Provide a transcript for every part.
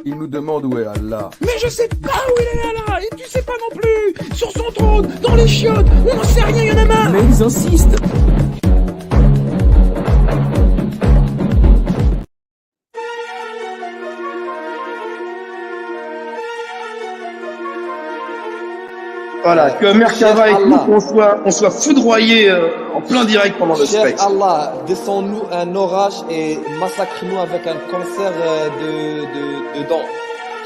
Il nous demande où est Allah. Mais je sais pas où il est là, et tu sais pas non plus. Sur son trône, dans les chiottes, on n'en sait rien, y en a marre. Mais ils insistent. Voilà, que Merkava écoute, on soit foudroyé en plein direct pendant le Cher spectre. Allah, descends-nous un orage et massacre-nous avec un cancer de dents.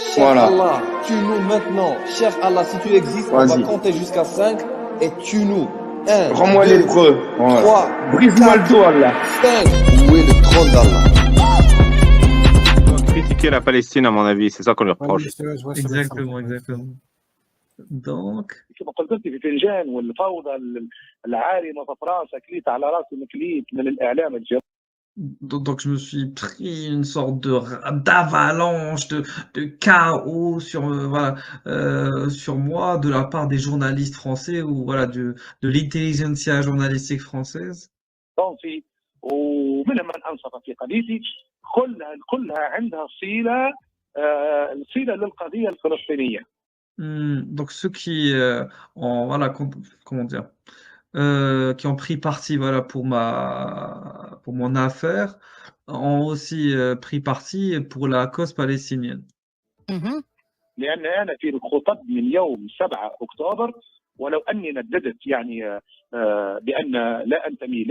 Cher Voilà. Allah, tue-nous maintenant. Cher Allah, si tu existes, on va Vas-y. compter jusqu'à 5 et tue-nous. 1, Rends-moi 2, lépreux. Voilà. 3, Brise-moi le dos, Allah. 5. Où est le trône d'Allah? Critiquer la Palestine, à mon avis, c'est ça qu'on lui reproche. Exactement, exactement. Donc, كما قلت لك في فنجان والفوضى العارمه في راسك كليت على راسي مكليت من الاعلام الجميل. donc je me suis pris une sorte d'avalanche, de chaos sur, voilà, sur moi de la part des journalistes français ou voilà, de l'intelligentsia journalistique française. صوتي ومن من انصف في قضيتي كلها عندها صله للقضيه الفلسطينيه. Donc ceux qui voilà, comment dire, qui ont pris parti voilà pour mon affaire ont aussi pris parti pour la cause palestinienne. لان انا في الخطب من يوم 7 اكتوبر ولو اني نددت يعني بان لا انتمي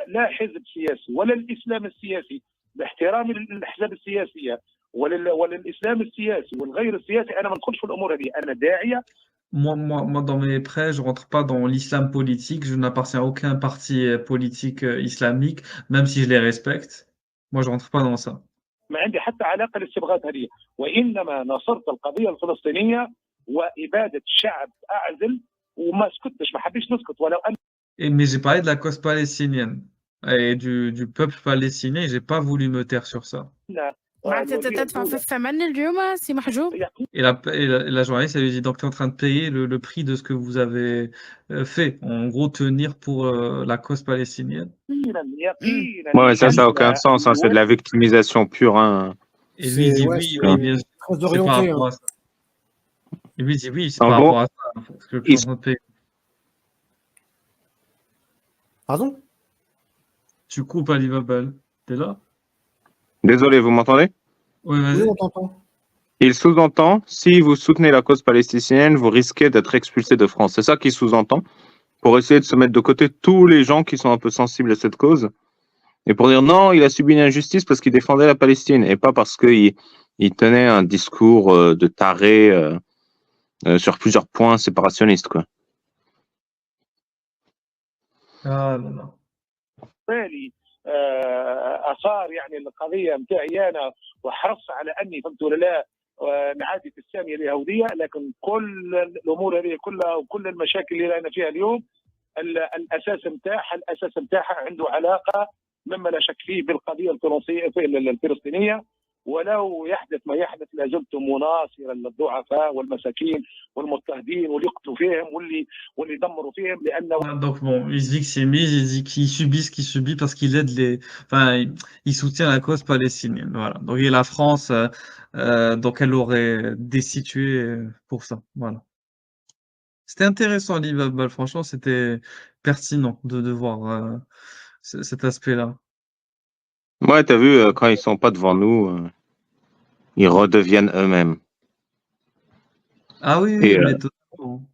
لا حزب سياسي ولا الاسلام السياسي باحترامي للاحزاب السياسيه وللاسلام السياسي والغير السياسي انا ما ندخلش في الامور هذه انا داعيه. Moi, dans mes prêts, je rentre pas dans l'islam politique. Je n'appartiens à aucun parti politique islamique, même si je les respecte. Moi, je rentre pas dans ça. ما عندي حتى علاقه للصبغات هذه وانما نصرت القضيه الفلسطينيه واباده شعب اعزل وما سكتش ما حبيتش نسكت ولو ان. Mais j'ai parlé de la cause palestinienne et du peuple palestinien. J'ai pas voulu me taire sur ça. معناتها تدفع في الثمن اليوم سي محجوب. Et la journaliste, elle lui dit, donc tu es en train de payer le prix de ce que vous avez fait. En gros, tenir pour la cause palestinienne. Ouais, ça n'a aucun sens. Hein, c'est de la victimisation pure. Hein. Et lui, il dit oui, oui, bien sûr. C'est par rapport à ça. Et lui, il dit oui, c'est En par gros, rapport à ça. Parce que je suis en train de payer. Pardon? Tu coupes Ali Babel. T'es là? Désolé, vous m'entendez? Oui, vas-y. Oui, on t'entend. Il sous-entend, si vous soutenez la cause palestinienne, vous risquez d'être expulsé de France. C'est ça qu'il sous-entend, pour essayer de se mettre de côté tous les gens qui sont un peu sensibles à cette cause, et pour dire non, il a subi une injustice parce qu'il défendait la Palestine, et pas parce qu'il tenait un discours de taré sur plusieurs points séparationnistes, quoi. Ah, non, non. بالي اثار يعني القضيه نتاعي انا وحرص على اني فهمت ولا لا نعادي في الساميه اليهوديه لكن كل الامور هذه كلها وكل المشاكل اللي رانا فيها اليوم الاساس نتاعها عنده علاقه مما لا شك فيه بالقضيه الفلسطينيه ولو يحدث ما يحدث لازلت مناصرا للضعفاء والمساكين والمضطهدين واللي يقتلوا فيهم واللي يدمروا فيهم لانه. Donc bon, il se dit que c'est mise, il dit qu'il subit ce qu'il subit parce qu'il aide enfin, il soutient la cause palestinienne. Voilà. Donc et la France, donc elle l'aurait destitué pour ça. Voilà. C'était intéressant, Ali Babal. Franchement, c'était pertinent de voir cet aspect-là. Ouais, t'as vu, quand ils sont pas devant nous, ils redeviennent eux-mêmes. Ah oui, Et, oui, mais totalement.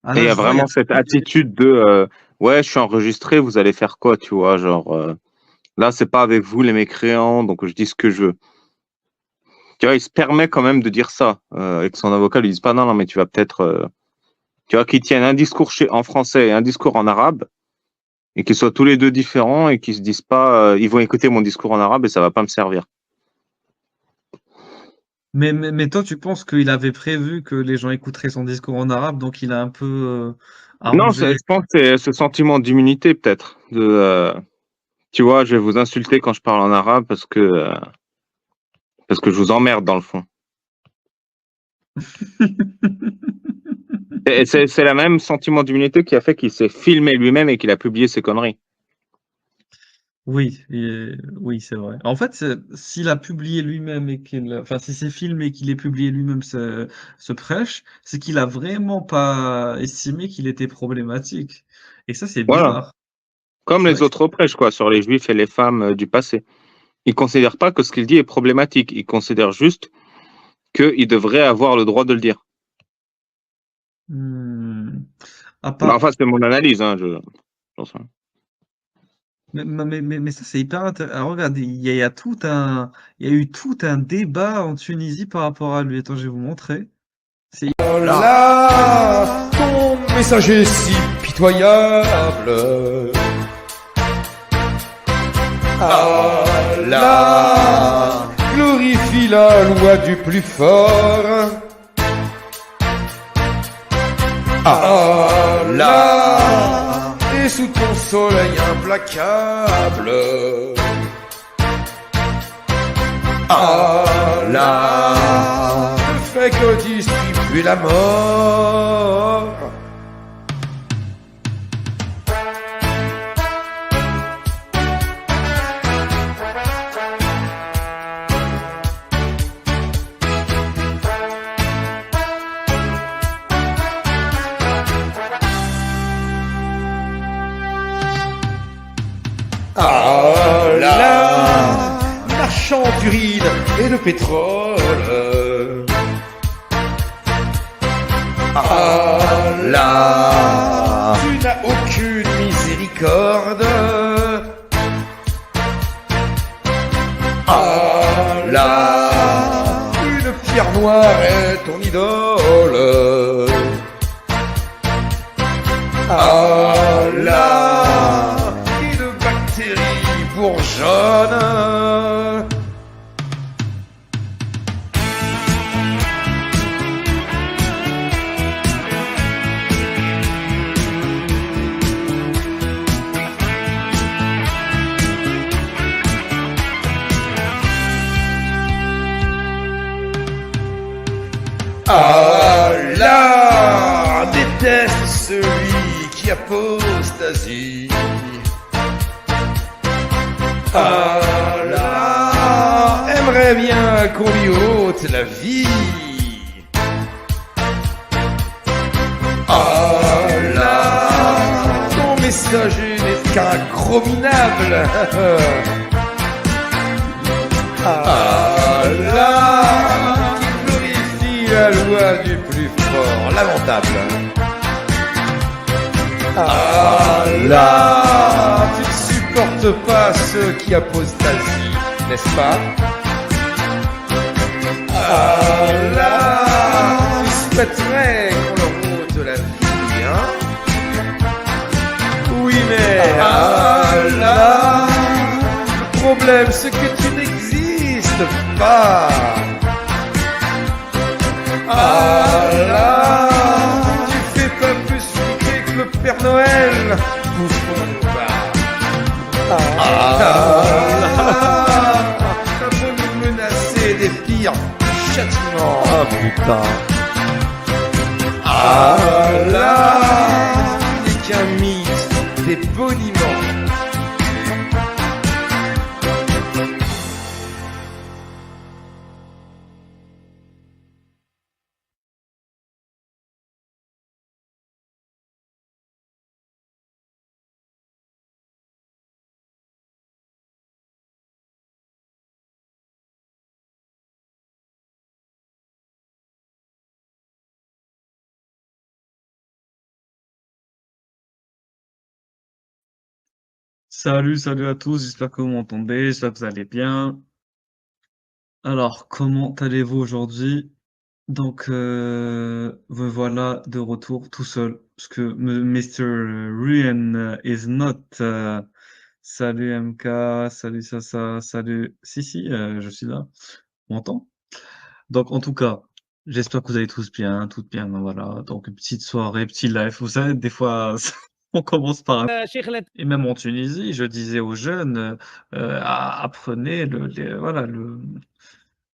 Ah et là, il y a je vois, vraiment cette attitude de ouais, je suis enregistré, vous allez faire quoi, tu vois, genre là, c'est pas avec vous les mécréants, donc je dis ce que je veux. Tu vois, il se permet quand même de dire ça, et que son avocat lui dise pas non, non, mais tu vas peut-être, tu vois, qu'ils tiennent un discours en français et un discours en arabe, et qu'ils soient tous les deux différents et qu'ils se disent pas, ils vont écouter mon discours en arabe et ça va pas me servir. Mais toi, tu penses qu'il avait prévu que les gens écouteraient son discours en arabe, donc il a un peu Non, arrangé. je pense que c'est ce sentiment d'immunité peut-être, de tu vois, je vais vous insulter quand je parle en arabe parce que je vous emmerde dans le fond. Et c'est le même sentiment d'immunité qui a fait qu'il s'est filmé lui-même et qu'il a publié ses conneries. Oui, c'est vrai. En fait, s'il a publié lui-même et enfin, si c'est filmé et qu'il ait publié lui-même ce prêche, c'est qu'il a vraiment pas estimé qu'il était problématique. Et ça, c'est Voilà. bizarre. Comme C'est les vrai que autres prêches, quoi, sur les juifs et les femmes du passé. Il considère pas que ce qu'il dit est problématique. Il considère juste qu'il devrait avoir le droit de le dire. Hmm. À Bah, part, enfin, c'est mon analyse, hein, j'en sais rien. mais ça, c'est hyper intéressant. Alors, regarde, il y a il y a eu tout un débat en Tunisie par rapport à lui. Attends, je vais vous montrer. C'est Là, ton messager si pitoyable. Allah glorifie la loi du plus fort. Allah est sous ton soleil implacable. Allah ne fait que distribuer la mort. Allah, marchand d'urine et de pétrole. Allah, tu n'as aucune miséricorde. Allah, une pierre noire est ton idole. Allah, et de bactéries bourgeonnes. Allah déteste celui qui apostasie. Allah aimerait bien qu'on lui ôte la vie. Allah, ton messager n'est qu'un gros minable. Allah, la loi du plus fort, lamentable. Allah, tu ne supportes pas ceux qui apostasient, n'est-ce pas? Allah, tu souhaiterais qu'on leur ôte la vie, hein? Oui, mais Allah, le problème c'est que tu n'existes pas. Allah, tu fais pas plus flipper que le Père Noël. Bouffons pas. Allah, ça peut nous menacer des pires châtiments. Ah putain. Allah, n'est qu'un mythe, des boniments. Salut à tous, j'espère que vous m'entendez, j'espère que vous allez bien. Alors, comment allez-vous aujourd'hui? Donc, me voilà de retour tout seul, parce que Mr. Ruin is not. Salut MK, salut Sasa, salut. Si, je suis là. On m'entend? Donc, en tout cas, j'espère que vous allez tous bien, toutes bien. Voilà. Donc, une petite soirée, petit live. Vous savez, des fois, on commence par et même en Tunisie, je disais aux jeunes, apprenez voilà,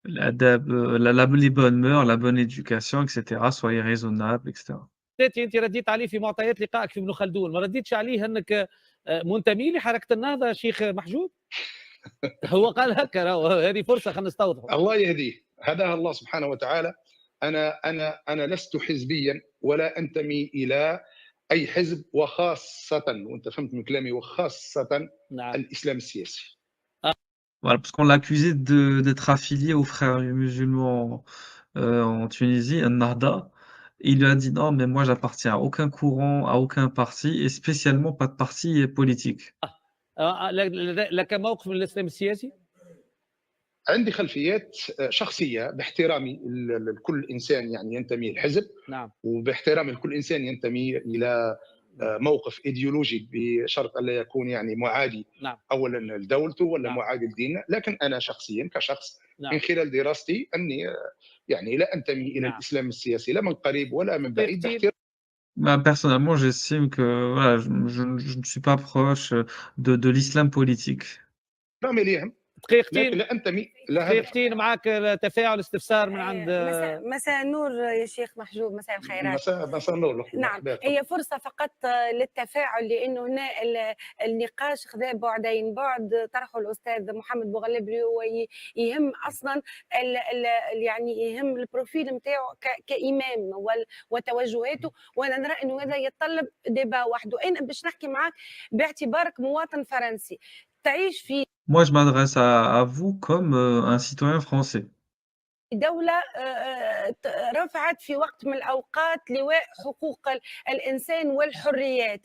les bonnes mœurs, la bonne éducation, etc. Soyez raisonnables, etc. انت رديت عليه في معطيات لقائك في ابن خلدون، ما رديتش عليه انك منتمي لحركة النهضة شيخ محجوب؟ هو قال هكا، هذه فرصة خلينا نستوضحوا. الله يهديه، هداها الله سبحانه وتعالى. أنا لست حزبيا ولا أنتمي إلى أي حزب، وخاصة، وأنت فهمت من كلامي، وخاصة نعم. الإسلام السياسي. Voilà, parce qu'on l'a accusé d'être affilié aux frères musulmans en Tunisie, Ennahda. Il lui a dit non, mais moi j'appartiens à aucun courant, à aucun parti, et spécialement pas de parti politique. لك موقف من الإسلام السياسي؟ عندي خلفيات شخصية باحترامي لكل إنسان يعني ينتمي للحزب. نعم. وباحترامي لكل إنسان ينتمي إلى موقف إيديولوجي، بشرط ألا يكون يعني معادي. نعم. أولا لدولته ولا نعم. معادي لديننا. لكن أنا شخصيا كشخص، نعم. من خلال دراستي أني يعني لا أنتمي إلى نعم. الإسلام السياسي، لا من قريب ولا من بعيد. Bah, personnellement, j'estime que voilà, je ne suis pas proche de l'islam politique. احترامي ليهم، دقيقتين لكن لا أنتمي إلى هذا. دقيقتين معك تفاعل استفسار من عند مساء النور يا شيخ محجوب، مساء الخيرات. مساء النور. نعم، هي فرصة فقط للتفاعل، لأنه هنا النقاش خذا بعدين، بعد طرحه الأستاذ محمد بوغلبلي، ويهم أصلا يعني يهم البروفيل نتاعو كإمام وتوجهاته، وأنا نرى أنه هذا يتطلب ديبا وحده. أنا باش نحكي معك باعتبارك مواطن فرنسي تعيش في Moi, je m'adresse à vous comme un citoyen français. دولة رفعت في وقت من الأوقات لواء حقوق الإنسان والحريات.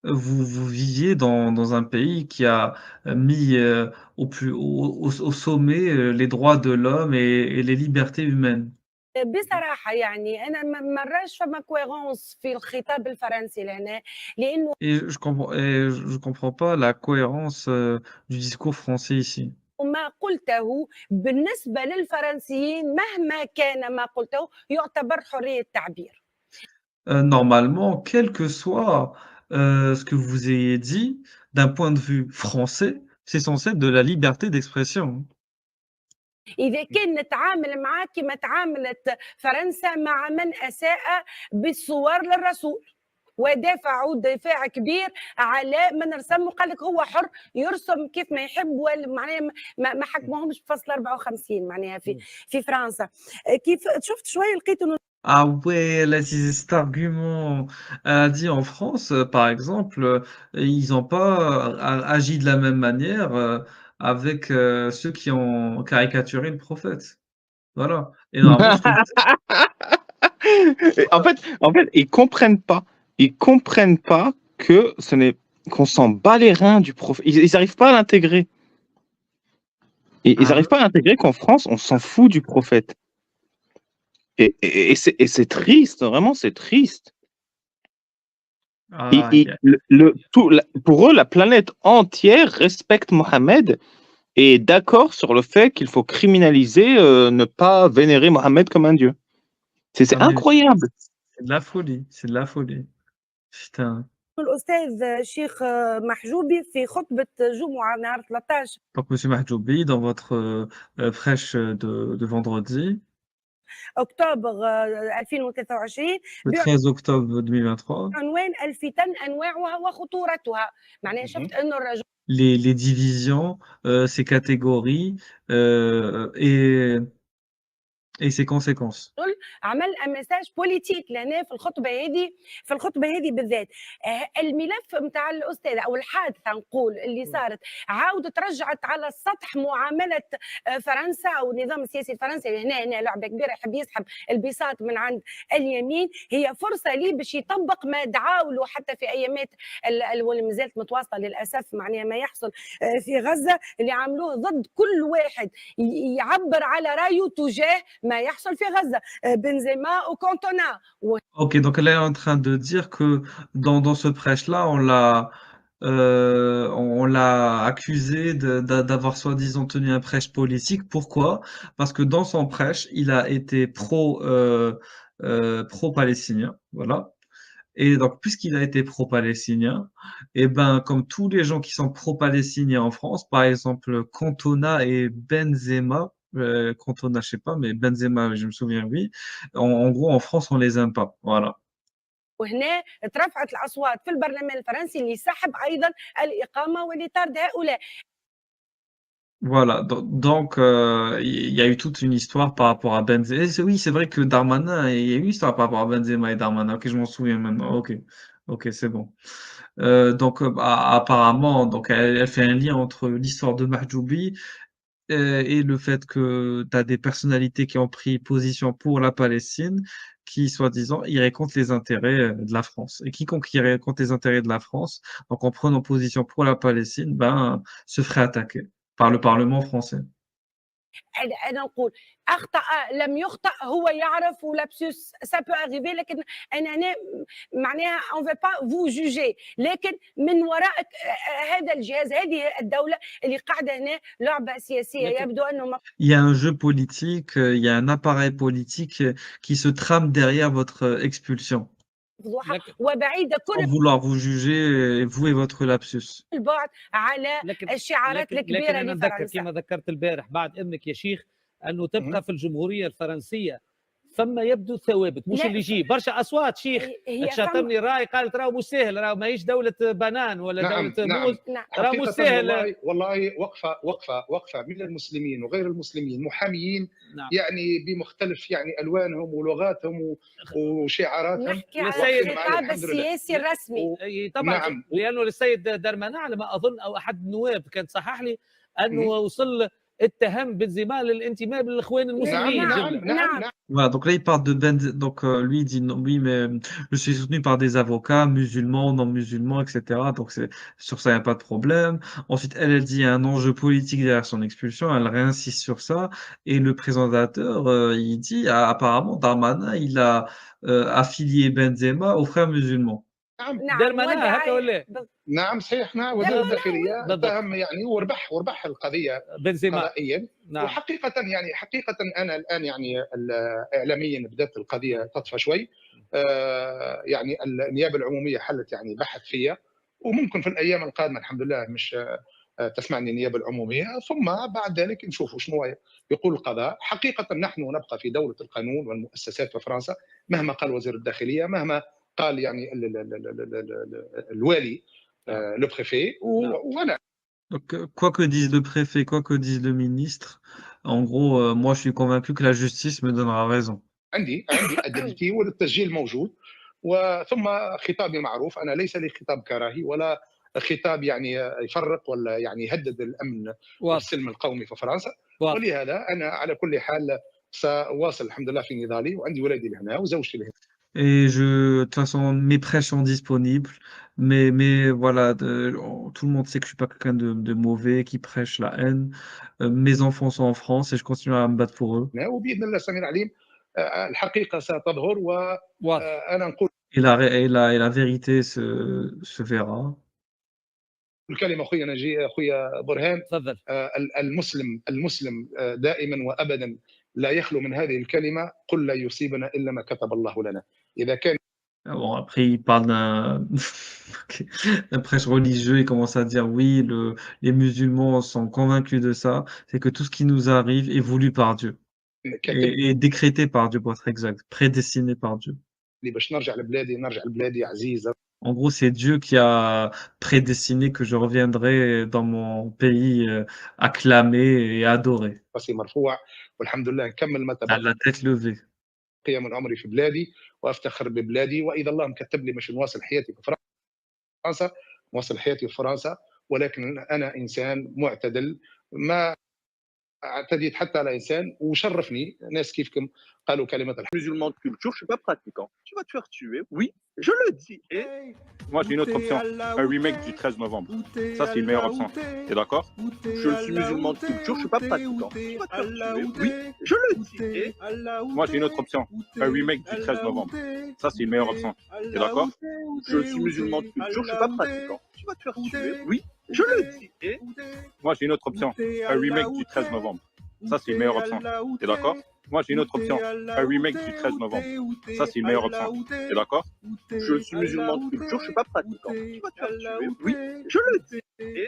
Vous viviez dans un pays qui a mis au sommet les droits de l'homme et les libertés humaines. بصراحة يعني أنا ما نراش فما كويرونس في الخطاب الفرنسي لهنا، لأنه Et je comprends pas la cohérence du discours français ici. ما قلته بالنسبة للفرنسيين مهما كان ما قلته يعتبر حرية تعبير. Normalement, quel que soit ce que vous ayez dit, d'un point de vue français, c'est censé être de la liberté d'expression. إذا كان نتعامل معاه كما تعاملت فرنسا مع من أساء بالصور للرسول، ودافعوا دفاع كبير على من رسم، وقال لك هو حر يرسم كيف ما يحب، معناها ما حكمهمش بفصل 54 معناها في فرنسا. كيف شفت شويه لقيت انه Ah ouais, elle a utilisé cet argument. Elle a dit en France, par exemple, ils n'ont pas agi de la même manière avec ceux qui ont caricaturé le prophète. Voilà. Et normalement, En fait, ils comprennent pas. Ils comprennent pas que ce n'est qu'on s'en bat les reins du prophète. Ils n'arrivent pas à l'intégrer. Ils n'arrivent pas à l'intégrer qu'en France, on s'en fout du prophète. Et c'est triste, vraiment, c'est triste. Pour eux, la planète entière respecte Mohammed et est d'accord sur le fait qu'il faut criminaliser, ne pas vénérer Mohammed comme un dieu. C'est incroyable. C'est de la folie, c'est de la folie. Putain. الأستاذ شيخ محجوبي في خطبة جمعة نهار 13. Donc, Monsieur Mahjoubi, dans votre prêche de vendredi, أكتوبر 2023, le 13 octobre 2023, عنوان الفتن أنواعها وخطورتها، معناها شفت إنه الرجل les divisions, ses catégories et ses conséquences. عمل ميساج بوليتيك لهنا في الخطبه هذه بالذات. الملف نتاع الاستاذه او الحادثه نقول اللي صارت عاودت رجعت على السطح معامله فرنسا او النظام السياسي الفرنسي. هنا لعبه كبيره، يحب يسحب البساط من عند اليمين. هي فرصه ليه باش يطبق ما دعاوا له حتى في ايامات واللي ما زالت متواصله للاسف، معناها ما يحصل في غزه، اللي عملوه ضد كل واحد يعبر على رايه تجاه ما يحصل في غزة، بنزيما ou Cantona. Ok, donc elle est en train de dire que dans ce prêche-là, on l'a accusé d'avoir soi-disant tenu un prêche politique. Pourquoi? Parce que dans son prêche, il a été pro-palestinien, voilà. Et donc, puisqu'il a été pro-palestinien, et ben, comme tous les gens qui sont pro-palestiniens en France, par exemple, Cantona et Benzema, Cantona, je sais pas, mais Benzema, je me souviens, oui. En gros, en France, on les aime pas. Voilà. وهنا ترفعت الأصوات في البرلمان الفرنسي لسحب أيضا الإقامة ولطرد هؤلاء. Voilà, donc il y a eu toute une histoire par rapport à Benzema. Oui, c'est vrai que Darmanin, il y a eu une histoire par rapport à Benzema et Darmanin. Ok, je m'en souviens maintenant. Ok, ok, c'est bon. Donc apparemment, donc elle fait un lien entre l'histoire de Mahjoubi et le fait que tu as des personnalités qui ont pris position pour la Palestine, qui soi-disant iraient contre les intérêts de la France. Et quiconque irait contre les intérêts de la France, donc en prenant position pour la Palestine, ben se ferait attaquer par le Parlement français. أنا نقول أخطأ لم يخطأ هو يعرف ولابسوس ça peut arriver لكن أنا هنا معناها on veut pas vous juger لكن من وراء هذا الجهاز هذه الدولة اللي قاعدة هنا لعبة سياسية يبدو أنه Il y a un jeu politique, il y a un appareil politique qui se trame derrière votre expulsion. مفضوحة وبعيدة Sans كل vouloir vous juger, vous et votre lapsus. البعد على الشعارات لكن الكبيرة أنا نذكر لفرنسا. كما ذكرت البارح بعد إذنك يا شيخ أنه تبقى في الجمهورية الفرنسية ثم يبدو ثوابت مش لا. اللي يجي برشا أصوات شيخ هي شاطرني راي قالت راهو مش سهل راهو ماهيش دولة بنان ولا نعم دولة نعم موز راهو مش حقيقة سهل. والله وقفة من المسلمين وغير المسلمين محاميين نعم. يعني بمختلف يعني ألوانهم ولغاتهم وشعاراتهم. نحكي على الخطاب السياسي الرسمي. طبعا نعم. لأنه السيد درمانان على ما أظن أو أحد النواب كان صحح لي أنه وصل اتهم بنزيما للانتماء للإخوان المسلمين. نعم. Voilà, donc là il parle de donc lui il dit non, oui mais je suis soutenu par des avocats musulmans, non musulmans, etc. Donc c'est sur ça il n'y a pas de problème. Ensuite elle dit il y a un enjeu politique derrière son expulsion, elle réinsiste sur ça et le présentateur il dit apparemment Darmanin il a affilié Benzema aux frères musulmans. درمانان هكا ولا؟ نعم صحيح. نعم وزير الداخلية اتهم يعني وربح القضية بنزيما قضائيا. نعم. وحقيقة يعني أنا الآن يعني إعلاميا بدأت القضية تطفى شوي. يعني النيابة العمومية حلت يعني بحث فيها وممكن في الأيام القادمة الحمد لله مش تسمعني النيابة العمومية ثم بعد ذلك نشوفوا شنو يقول القضاء. حقيقة نحن نبقى في دولة القانون والمؤسسات في فرنسا مهما قال وزير الداخلية مهما قال يعني الوالي le préfet voilà. Donc, quoi que dise le préfet, quoi que dise le ministre, en gros, moi je suis convaincu que la justice me donnera raison. عندي أدلتي والتسجيل موجود وثم خطابي معروف. أنا ليس لي خطاب كراهي ولا خطاب يعني يفرق ولا يعني يهدد الأمن والسلم القومي في فرنسا. ولهذا أنا على كل حال سأواصل الحمد لله في نضالي وعندي ولادي لهنا وزوجتي لهنا. Et de toute façon, mes prêches sont disponibles, mais voilà, tout le monde sait que je suis pas quelqu'un de mauvais, qui prêche la haine. Mes enfants sont en France et je continue à me battre pour eux. وبإذن الله السميع العليم الحقيقة ستظهر وأنا نقول Et la vérité se verra. الكلمة أخويا نجي أخويا برهان تفضل. المسلم دائما وأبدا لا يخلو من هذه الكلمة قل لا يصيبنا إلا ما كتب الله لنا. إذا كان Bon, après, il parle d'un prêche religieux, il commence à dire oui, les musulmans sont convaincus de ça, c'est que tout ce qui nous arrive est voulu par Dieu. Et décrété par Dieu, pour être exact, prédestiné par Dieu. باش نرجع لبلادي عزيزة. En gros, c'est Dieu qui a prédestiné que je reviendrai dans mon pays acclamé et adoré. راسي مرفوع والحمد لله نكمل ما À تبقى la tête levée. من عمري في بلادي وافتخر ببلادي واذا الله مكتب لي باش نواصل حياتي في فرنسا نواصل حياتي في فرنسا ولكن انا انسان معتدل ما اعتديت حتى على انسان وشرفني ناس كيفكم قالوا كلمه musulman de culture, je suis pas pratiquant. Tu vas te faire tuer, oui, je le dis. Et moi j'ai une autre option, un remake du 13 novembre. Ça c'est une meilleure option. T'es d'accord? Je suis musulman de culture, je suis pas pratiquant. Tu vas te faire tuer, oui, je le dis. Et moi j'ai une autre option, un remake du 13 novembre. Ça c'est une meilleure option. T'es d'accord? Je suis musulman de culture, je suis pas pratiquant. Tu vas te faire tuer, oui, je le dis. Et moi j'ai une autre option, un remake du 13 novembre. Ça c'est une meilleure option. T'es d'accord? Moi j'ai une autre option, un remake du 13 novembre. Ça c'est une meilleure option. T'es d'accord? Je suis musulman de culture, je suis pas pratiquant. Tu vas te faire tuer, oui, je le dis. Et